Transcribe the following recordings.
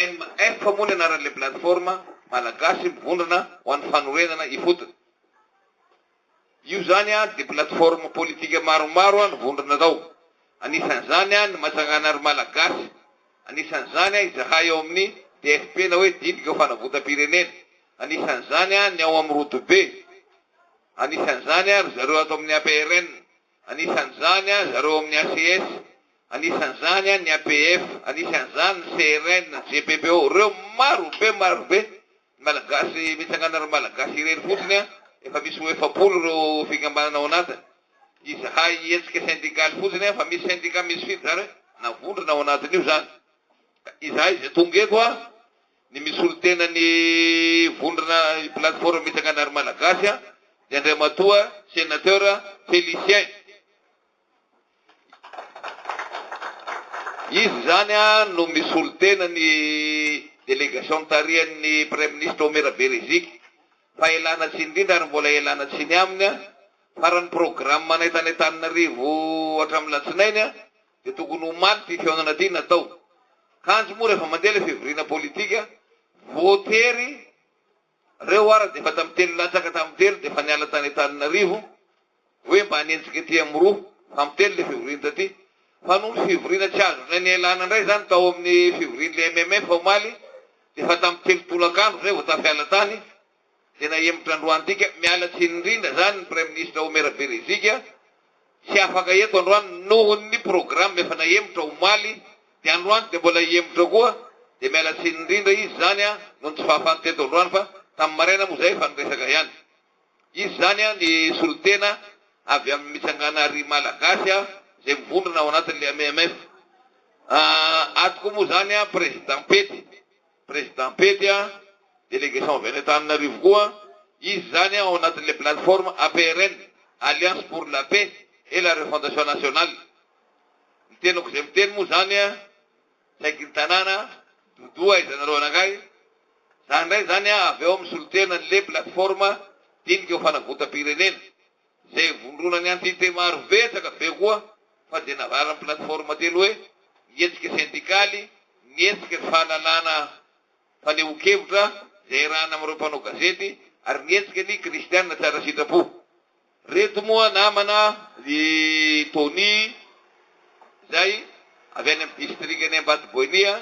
MF moa ny anaran'le plateforme malagasy mivondrona ho an'ny fanorenana ifotony. Io zany de plateforme politika maromaro nivondrona tao. Anisan'izany ny Matsangana ary Malagasy, anisan'izany izahay eo amin'ny DFP na hoe didika fanavotam-pirenena, anisan'izany ny ao amin'ny Rotobe, anisan'izany ry zareo ato amin'ny APRN, anisan'izany zareo amin'ny ACS, anisan'izany ny APF, anisan'izany ny CRN, GPPO, reo marobe malagasy mitsangana ary malagasy ireny fotsiny efa misy ho 7 reo fikambanana ao anatiny. Izahay etsika syndikaly fotsiny fa misy syndicat misy firy zany navondrona ao anatiny io zany. Izahay zay tonga eto ny misy olo tena ny vondrona plateforme mitsangana ary malagasy de Andriamatoa sénateur Félicien. Izy zany no misy olo tena ny délégation tarihan'ny Premier ministre Omer Bereziky fa elana tsy indrindra ary mbola elana tsy ny aminy farany programme Antananarivo hatramin'ny latsinainy de tokony ho maty ty fihaonana ty natao. Kanjo moa rehefa mandeha le fivorina politika votery reo ara de efa tamin'ny telo latsaka tamin'ny telo de efa niala tany Antananarivo hoe mba hanenjika ty amin'ny roa fa mitelo le fivorina taty. Fa noho ny fivorina tsy azo ny elana indray zany tao amin'ny fivorina le MMF omaly de efa tamin'ny telo tolakandro zay vao tafiala tany. Tena hemitra androany tika miala tsy indrindra zany ny Premier ministre Omer Bereziky tsy afaka eto androany noho ny programme efa nahemitra omaly de androany de mbola hemitra koa de miala tsy indrindra izy zany noho tsy fahafany teto androany fa tamin'ny maraina moa zay fa niresaka ihany. Izy zany ny solotena avy amin'ny mitsangana ary malagasy zay mivondrona ao anatin'le MMF. Atoko moa zany président Pety délégation avy any Antananarivo koa, izy zany ao anatin'le plateforme APRN, Alliance pour la paix et la refondation nationale. Ny tenako zay miteny moa zany saiky ny tanàna dodoa izanareo anakay zany ndray zany avy eo amin'ny solotena le plateforme diniky eo fanavotam-pirenena zay vondronany entité maro betsaka be koa fa de navarany plateforme telo hoe nietsika syndikaly, nietsika ny fahalalana faneho-kevitra zay rahana amin'ireo mpanao gazety ary nietsika ny kristianina tsara sitrapo. Reto moa namana ny Tony zay avy any amin'ny district any Ambatoboinia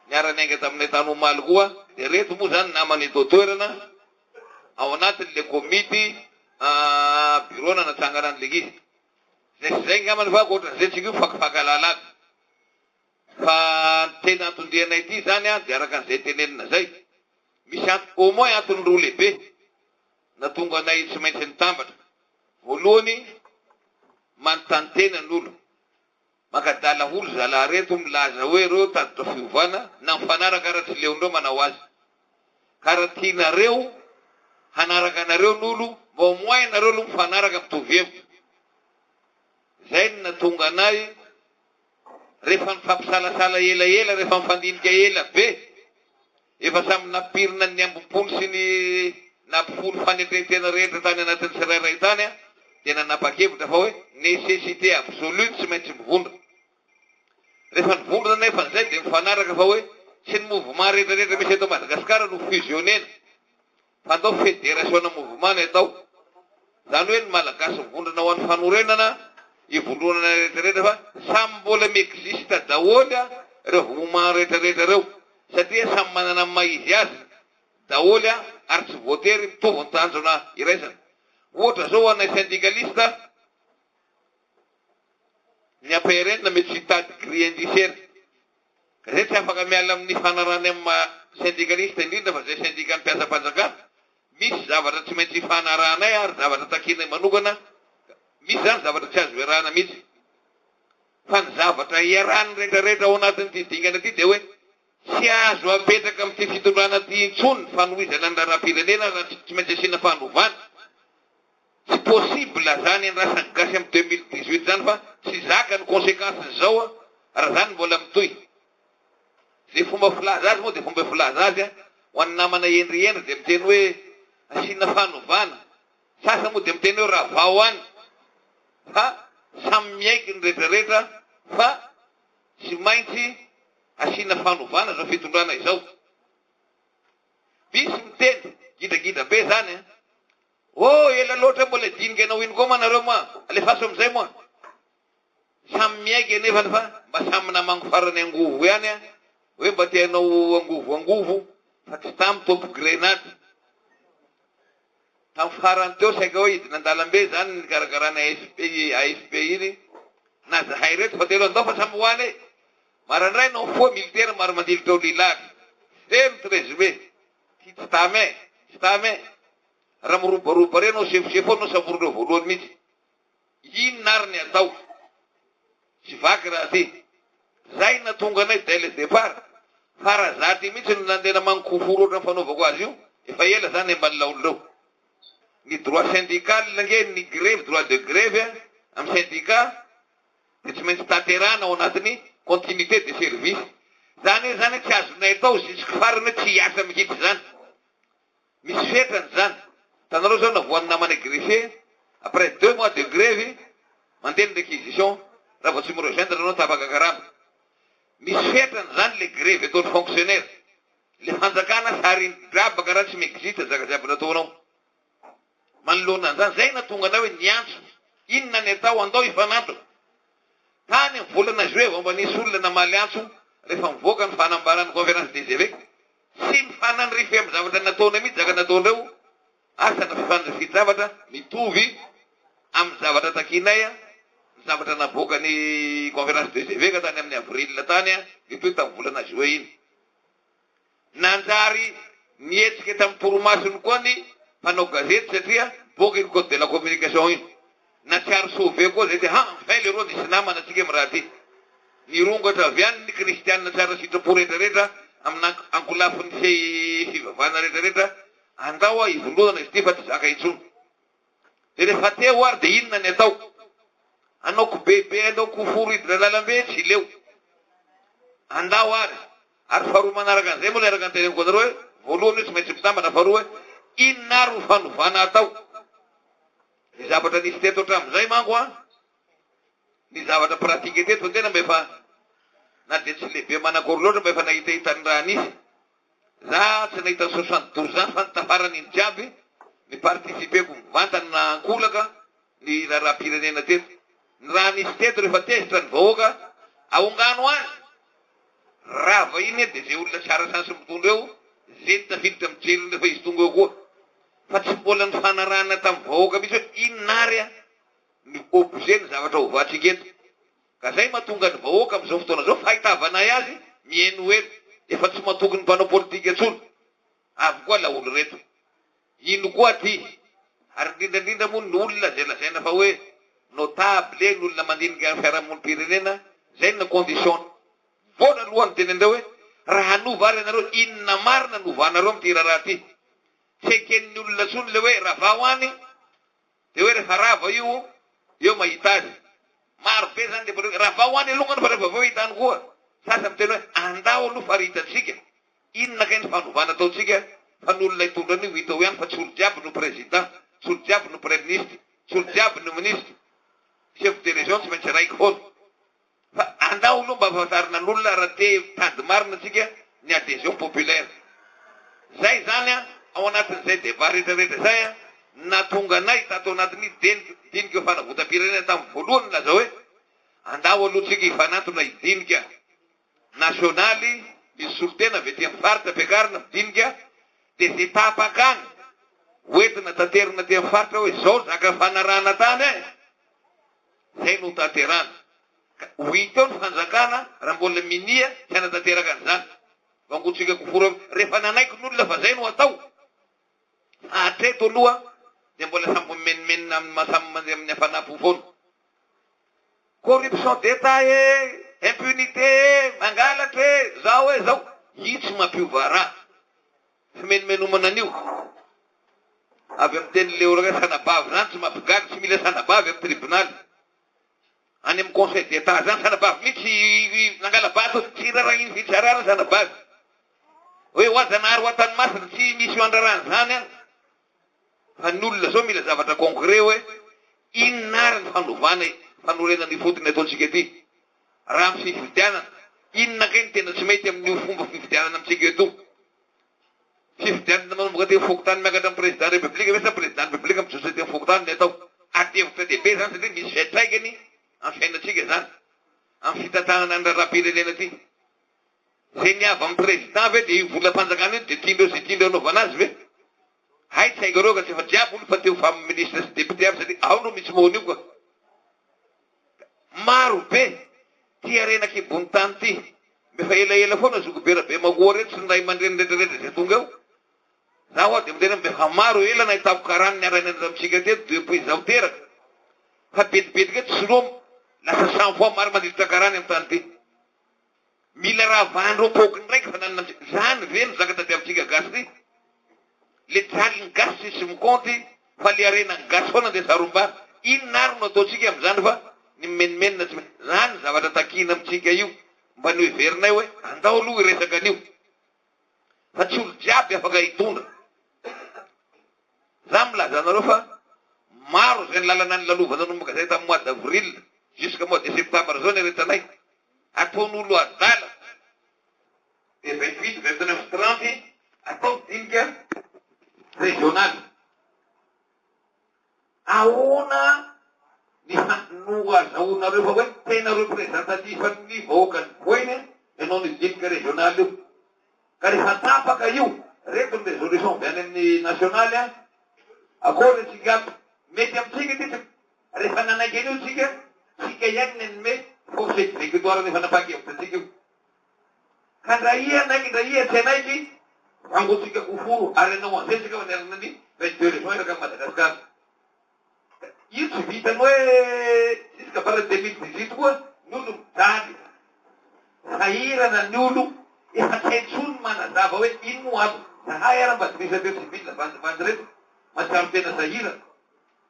niarany aingata amin'ny tany omaly koa de reto moa zany namany eto toerana ao anatin'le komity bureau natsangana ny legizy. Zay ngamany fa ohatran'izay tsika io fakifakalalaby. Fa tena atondrianay ity zany de araka an'izay tenenina zay. Misy au moins antony roa lehibe na tonga anay tsy maintsy nitambatra. Voalohany manontany tena n'olo. Makadala olo zala reto milaza hoe reo tadotra fiovana na mifanaraka raha tsy leondreo manao azy. Karaha tianareo hanaraka anareo n'olo mba au moins nareo lo mifanaraka mitovy hevitra. Zay no natonga anay rehefa mifampisalasala elaela rehefa mifandinika ela be efa samy napirina ny ambopony sy ny nampifolo fanetretena rehetra tany anatin'ny tsirairay tany de nanapa-kevitra fa hoe nécessité absolue tsy maintsy mivondra. Rehefa nivondra nefa zay de mifanaraka fa hoe tsy ny mouvement rehetrarehetra misy eto Madagasikara no fusionnena fa atao fédération na mouvement ny atao. Zany hoe ny malagasy mivondrana ho an'ny fanorenana ivondronana rehetrarehetra fa samy mbola miexista daholy reo mouvement rehetrarehetra reo satria samy manana ny maizy azy daholy ary tsy voatery mitovy ny tanjona iraisana. Ohatra zao anay syndicaliste ny APRN mety tsy hitady grille indiciaire ka zay tsy afaka miala amin'ny fanarany amin'ny syndicaliste indrindra fa zay syndicat ny mpiasa-panjakana. Misy zavatra tsy maintsy fanarahanay ary zavatra takinay manokana, misy zany zavatra tsy azo iarahana mihitsy. Fa ny zavatra iarahany rehetrarehetra ao anatin'ity dingana ty de hoe tsy azo apetraka amin'ity fitondrana ty intsony ny fanohizana ny raharaham-pirenena raha tsy maintsy asiana fanovana. Tsy possible zany andrasany gasy amin'ny 2018 zany fa tsy zaka ny conséquence zao raha zany mbola mitohy. Zay fomba filaza azy moa de fomba filaza azy ho an'ny namana endriendry de miteny hoe asiana fanovana. Sasa moa de miteny hoe raha vao any fa samy miaiky ny rehetrarehetra fa tsy maintsy asina fanovana zao fitondrana izao. Misy miteny gidagida be zany a. Oh, ela loatra mbola dinika anao ino koa manareo moa, alefaso amizay moa. Samy miaiky anefa fa mba samy namango farany angovo ihany a, hoe mba tianao angovo, fa tsy tamy topo grenady. Tamy farany teo saika hoe hidina andalambe zany nikarakarana AFP iny, na zahay reto fa telo andao fa samy hoany e. Marandray nao foa militaire maro mandilitra olo ilary. Telo ty résumé. Ty tsy tamy raha mirobaroba reny ao sefosefo anao savorondreo voalohany mihitsy. Ino nariny atao? Tsy vaky raha ty. Zay natonga anay dès le départ. Farazaty mihitsy no nandena mankoforo oatra fanaovako azy io. Efa ela zany amban'ny laolo. Ny droit syndical nge ny grève, droit de grève amin'ny syndicat dia tsy maintsy tanterana ao anatin'ny continuité de service. Zany tsy azonay tao jusque farany tsy hiasa mihitsy zany. Misy fetrany zany. Tanareo zao navoan'ny namana greffier, après 2 mois de grève, mandeha ny réquisition, raha vao tsy mirejoindre anao tapaka karama. Misy fetrany zany le grève ataon'ny fonctionnaire. Le fanjakana sary drabaka raha tsy mexite zakajiaby nataonao. Manoloana an'izany, zay natonga anao hoe niantso. Inona ny atao andao ifanato. Tany amin'ny volana juin vao mba nisy olona namaly antso rehefa mivoaka ny fanambarany conférence des évêques. Sy mifanandrify amin'ny zavatra nataona mihitsy zaka nataonareo. Asa na fifanandrify zavatra mitovy amin'ny zavatra takinay a, ny zavatra navoaka ny conférence des évêques tany amin'ny avril tany a, mitoy tamin'ny volana juin iny. Nanjary nietsika tamin'ny toromasony koa ny mpanao gazety satria boka iny code de la communication iny. Na tsy ary sauvé koa zay dia enfin leroa nisy namana atsika amin'ny raha ty. Nirongatra avy any ny kristianina tsara sitrapo rehetrarehetra amin'ny ankolafin'ny fivavahana rehetrarehetra. Andao a ivondrozana izy ty fa tsy zaka intsony. Dia rehefa teo ary dia inona ny atao? Anaoko bebe, anaoko foro hidina lalambe tsy leo. Andao ary faharoa manaraka an'izay moa leraka anteneniko anareo hoe voalohany tsy maintsy mitambana faharoa hoe inona ary ho fanovana atao. Ny zavatra nisy teto hatramin'izay manko a, ny zavatra pratike teto fa tena mba efa na dia tsy lehibe manakory loatra mba efa nahitahitany raha nisy. Za tsy nahita 72 ans fa nitafarany iny jiaby ny participeko mivantany na ankolaka ny raharam-pirenena teto. Ny raha nisy teto rehefa tezitra ny vahoaka aongano azy. Rava iny dia zay olona tsara sansy mitondra eo, zay nitafiditra mijeriny rehefa izy tonga eo koa. Fa tsy mbola ny fanarahana tamin'ny vahoaka mihitsy hoe inonary a ny objet ny zavatra hovatsika eto. Ka zay mahatonga ny vahoaka amin'izao fotoana zao fahitavanay azy mieno elo. Efa tsy matoky ny mpanao politika intsony. Avy koa laolo reto. Ino koa ty? Ary indrindrandrindra moa ny olona zay lazaina fa hoe notable ny olona mandinika ny fiarahamonim-pirenena, zay na condition. Voana alohan'ny teny andreo hoe raha hanova ary anareo inona marina novanareo amin'ity raha ty. Tsy eken'ny olona tsony le hoe raha vao any dia hoe rehefa rava io eo mahita azy. Maro be zany dia raha vao any alongany fa rehefa vao hitany koa. Sasa miteny hoe andao aloha fa ritatsika. Inona kay ny fanovana ataotsika fa ny olona hitondra an'io hita ho ihany fa tsy olo jiaby no président, tsy olo jiaby no premier ministre, tsy olo jiaby no ministre. Chef de région tsy maintsy raiky foana. Fa andao aloha mba ahafantarina n'olona raha te tady marina atsika ny adhésion populaire. Zay zany a ao anatin'izay débat rehetrarehetra zay a natonga anay tato anatin'ny dinika fanavotam-pirenena tamin'ny voalohany laza hoe andao aloha tsika hifanatona hidinika nasionaly misy solotena avy ety amin'ny faritra ampiakarina midinika dia zay tapakany hoentina tanterina aty amin'ny faritra hoe zao zaka fanarahana tany e. Zay no tanterana. Ho hita eo ny fanjakana raha mbola minia tsy hanatanteraka an'izany. Vangotsika koforo rehefa nanaiky n'olona fa zay no atao. Hatreto aloha dia mbola sambo menimenina samy mandeha amin'ny hafanampo foana. Corruption d'État impunité mangalatra zao zao. Io tsy mampiova raha. Tsy menimenomana an'io. Avy amin'ny teny leoraka sanabavy zany tsy mampigaly, tsy mila sanabavy amin'ny tribunaly. Any amin'ny conseil d'État zany sanabavy mihitsy nangala bato tsy rarahiny fitsarana sanabavy. Hoe hoajanahary ho atany masina tsy misy io andrarany zany any. Fa ny olona zao mila zavatra concret hoe inona ary ny fanovana fanorenany fotony ataontsika ety. Raha amin'ny fifidianana Inona kay tena tsy mety amin'io fomba fifidianana amintsika eto. Fifidianana manao mokate fokotany miakatra amin'ny président république ve sa président république amin'ny société fokotany ny atao. Atevitra dehibe zany satria misy fiatraikany amin'ny fiainatsika zany. Amin'ny fitantanana ny raharaham-pirenena ty. Zay niavy amin'ny président ve dia volam-panjakana io dia tiandreo zay tiandreo anaovana azy ve? Hay tsy haiko reo ka tsy efa jiaby olo fa teo fa ministre sy député aby satria ao no misy moana io koa. Maro be ty arenaky bony tany ty. Mefa elaela foana zokobera be magoa reto sy ny ray aman-dreny rehetrarehetra zay tonga eo. Zaho ao dia mitena befa maro ela nahitako karany niaranana amintsika teto depuis zaho teraka. Fa betibetiky eto solomo lasa 100 fois maro mandilitra karany amin'ny tany ty. Mila raha vahandreo pokiny raiky fa nanana zany ve no zaka tady amintsika gasy ty. Le jaliny gasy sy mikonty fa le arenany gasy foana dia sarombary. Inona ary no ataontsika amin'izany fa ny menimenina tsy zany zavatra takina amintsika io. Mba ny heverinay hoe andao aloha iresaka an'io. Fa tsy olo jiaby afaka hitondra. Za milaza anareo fa maro zay ny lalana ny lalovana nomboka zay tamin'ny mois d'avril jusqu'à mois de septembre zao ny retanay. Ataon'olo adala. De 28, 29, 30 atao dinika régional. Ahoana ny no azahoanareo fa hoe tena représentatif-ny vahoaka ny voiny ianao ny dinika régional io. Ka rehefa tapaka io, reto ny résolution avy any amin'ny national a, akory tsika aby, mety amintsika ty rehefa nanaiky an'io tsika ihany ny anome force exécutoire rehefa napakevitra tsika io. Ka ndra ia anaiky, ndra ia tsy anaiky, angotsika koforo, ary anao anzay tsika manerana ny 22 région iraka Madagascar. Io tsy vitany hoe jusqu'à par 2018 koa, ny olo mijaly. Sahirana ny olo, efa tsy haintsony manazava hoe ino mo aby. Zahay ara mba dirisa teo civil vandivandy reto, matsiaro tena sahirana.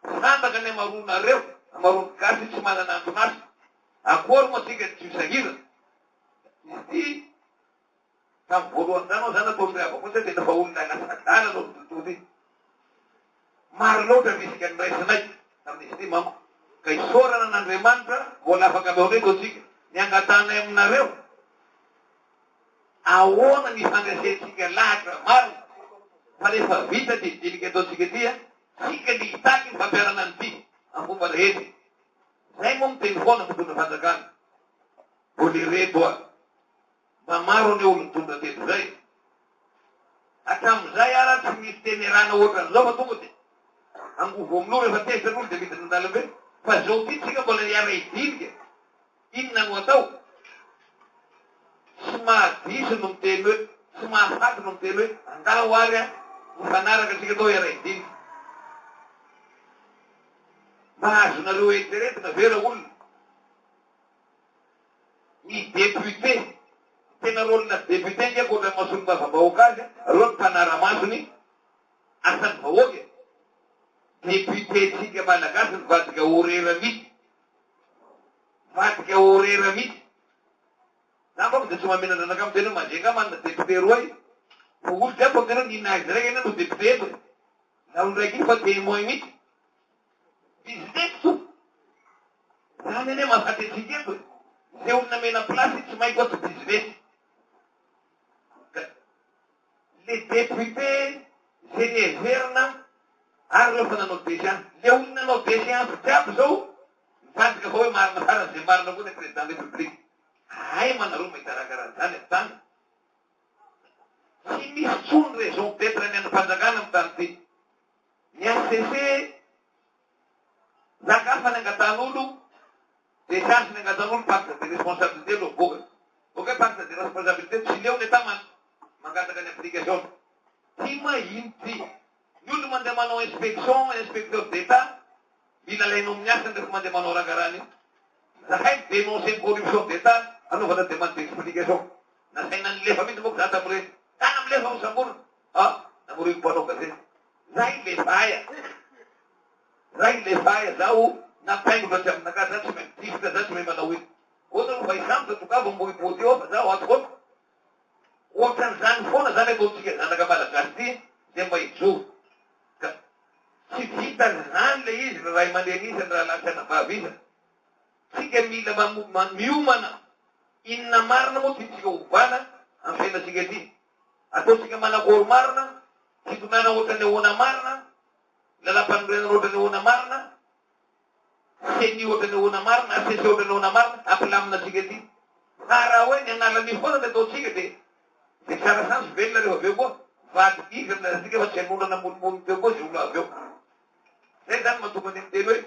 Santaka ny amaronareo, amarony gasy tsy manana antonasy. Akory mo tsika tsy sahirana. Izy ty, tamin'ny voalohany zany ao zany atao miava koa tena fa olona anasadala aloha tontolo iny. Maro loatra visika ny raisinay tamin'izy ty manko. Ka isorana n'Andriamanitra, mbola afaka aveo reto tsika. Ny angatanay aminareo, ahoana ny fandraisentsika lahatra maro, fa rehefa vita ty dinika ataontsika ty a, tsika ny hitaky ny fampiarana ny ty, amin'ny fomba rehetra. Zay moa miteny foana mitondra fanjakana. Voly reto a. Mba maro ny olo mitondra teto zay. Hatramin'izay ara tsy misy tenerana ohatran'izao fa tonga dia angovo amin'olo rehefa tesan'olo dia midina an-dalambe. Fa zao ty tsika mbola hiara hidinika. Inona no atao? Tsy mahadiso no miteny hoe, tsy mahafaty no miteny hoe, andao ary a, mifanaraka tsika atao hiara hidinika. Mahazonareo eritreretina vera olona. Ny député, tena rolona député ngia koatra masony mavam-bahoaka azy, reo mpanara-masony asany vahoaka. Député tsika malagasy mivadika horera mity. Vadika horera mity. Na mbako dia tsy mamena zanaka amin'ny tena manjenga manana député roy. Fa olo jiaby fa tena ninazy raiky eny no député eto. Na olo raiky iny fa témoin mity. Business to. Zany ane mahafaty antsika eto. Zay olona mena place tsy maiko ato business. Le député zay ny heverina ary reo fa nanao déchéance. Le olona nanao déchéance jiaby zao mivadika fa hoe marina farany zay marina koa ny président de république. Ay manareo mahitarakaraha zany amin'ny tany. Tsy misy tsony raison d'être ny anam-panjakana amin'ny tany ty. Ny ACC zakafa ny angatan'olo, déchéance ny angatan'olo pacte de responsabilité lo boka. Boka pacte de responsabilité tsy leo ny tamana mangataka ny application. Ty mahino ty. Ny olo mandeha manao inspection, inspecteur d'État, mila lainao amin'ny asany rehefa mandeha manao rakarany. Zahay dénoncer corruption d'État, anaovana demande d'explication. Nasaina nilefa mihitsy moa za tamin'ireny. Tana milefa ho samborona. Namoriko mpanao gazety. Zahay lefaya. Zahay lefaya. Zaho nampaingo loatra aminaka. Za tsy mahay mitifika, za tsy mahay manao iny. Ohatra no fa isambotra tokava mbohiboty eo fa zaho ato foana. Ohatran'izany foana zany ataontsika zanaka malagasy ty, zay mba hijoro. Ka tsy vitan'izany le izy, ny ray aman-dreny isany raha lasana vavy isany. Tsika mila miomana inona marina moa tiatsika ovana amin'ny fiainantsika ty. Ataotsika manakory marina, fitonana ohatrany ahoana marina, lalam-panorenana ohatrany ahoana marina, seny ohatrany ahoana marina, asese ohatrany ahoana marina, ampilamina tsika ty. Raha hoe ny analany foana ny ataotsika de tsara sansy velona rehefa aveo koa vady izy amin'asika fa tsy hanondrana monimony teo koa zay olo avy eo. Zay zany mahatonga ny miteny hoe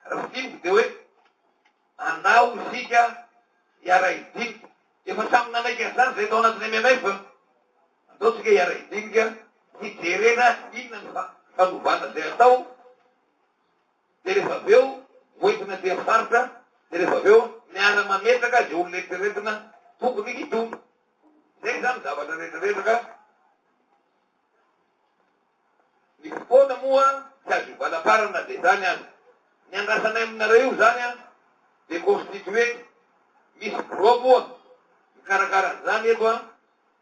raha fitiniko de hoe andao isika iara-idinika. Efa samy nanaiky an'izany zay tao anatin'ny MMF. Ataotsika iara-idinika, hijerena inona ny fanovana zay atao, de rehefa aveo hoentina ty amin'ny faritra, de rehefa aveo miara-mametraka zay olona eritreretina tokony hitony. Zay zany zavatra rehetrarehetraka. Ny fotoana moa tsy azo ivalaparana de zany azy. Ny andrasanay aminareo io zany a de constitué misy bro moa mikarakara zany eto a.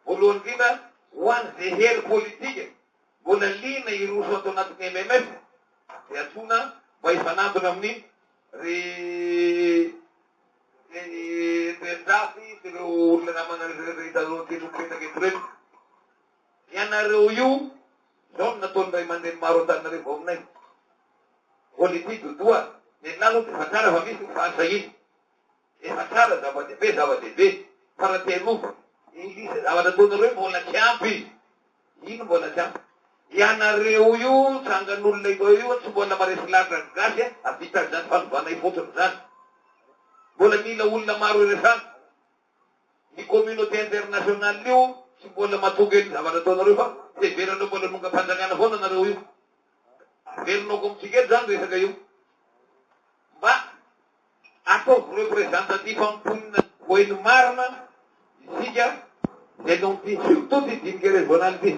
Voalohany indrindra ho any zay hery politika mbola lina iroso atao anatin'ny MMF de atsona mba hifanantona amin'ny rendrafy sy reo olona namana rehetrarehetra tenopetraka eto reny. Ianareo io zao no nataony ray aman-dreny maro an-tanareo aminay. Politique dodoa ny lalo de efa tsara fa misy fahasahiny. Efa tsara zava-dehibe faratehilova. Ilisa zavatra ataonareo mbola tsy ampy. Ino mbola tsy ampy? Ianareo io tsangan'olona io io tsy mbola maresy lavitra gasy avita zany fanovana fotsiny zany. Mbola mila olona maro iresana. Ny communauté internationale io tsy mbola mahatonga ny zavatra ataonareo fa heveranao mbola nonga mpanjangana foana nareo io. Verinao komitsika eto zany resaka io. Mba ataovy représentatif amponina voeny marina isika zay non ty surtout ty diniky régional ty.